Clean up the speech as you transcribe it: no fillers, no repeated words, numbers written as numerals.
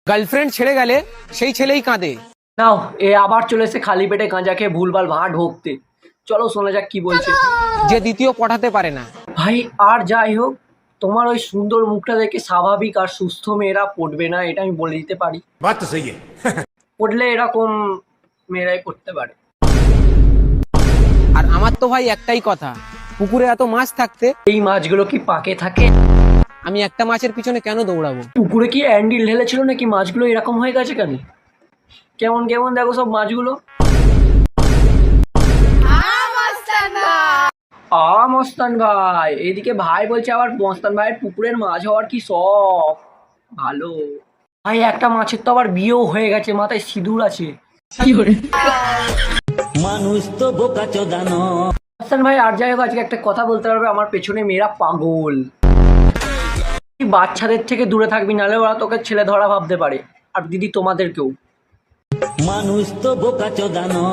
Girlfriend ছেড়ে গেলে সেই ছেলেই কাঁদে। নাও এ আবার চলে এসে খালি পেটে গাঁজা খেয়ে ভুলভাল ভাড়া ঢোকতে। চলো শোনা যাক কি বলছে। যে দ্বিতীয় পটাতে পারে না। ভাই আর যাই হোক, তোমার ওই সুন্দর মুখটা দেখে স্বাভাবিক আর সুস্থ মেয়েরা পড়বে না, এটা আমি বলে দিতে পারি। बात तो सही है। পড়লে এরকম মেয়েরাই পড়তে পারে। আর আমার তো ভাই একটাই কথা, পুকুরে এত মাছ থাকতে এই মাছগুলো কি পাকে থাকে? আমি একটা মাছের পিছনে কেন দৌড়াবো? পুকুরে কি অ্যান্ডিল ঢেলেছিল নাকি মাছগুলো এরকম হয়ে গেছে কেন? কেমন কেমন দেখো সব মাছগুলো। মস্তান ভাই, এদিকে ভাই বলছে আবার মস্তান ভাইয়ের পুকুরের মাছ হওয়ার কি শখ। ভালো ভাই, একটা মাছের তো আবার বিয়েও হয়ে গেছে, মাথায় সিঁদুর আছে। মানুষ তো বোকা চোদানো। মস্তান ভাই আর যাই হোক, আজকে একটা কথা বলতে পারবে, আমার পেছনে মেয়েরা পাগল। তুই বাচ্চাদের থেকে দূরে থাকবি, নাহলে ওরা তোকে ছেলে ধরা ভাবতে পারে। আর দিদি তোমাদেরকেও। মানুষ তো বোকা চোদানো।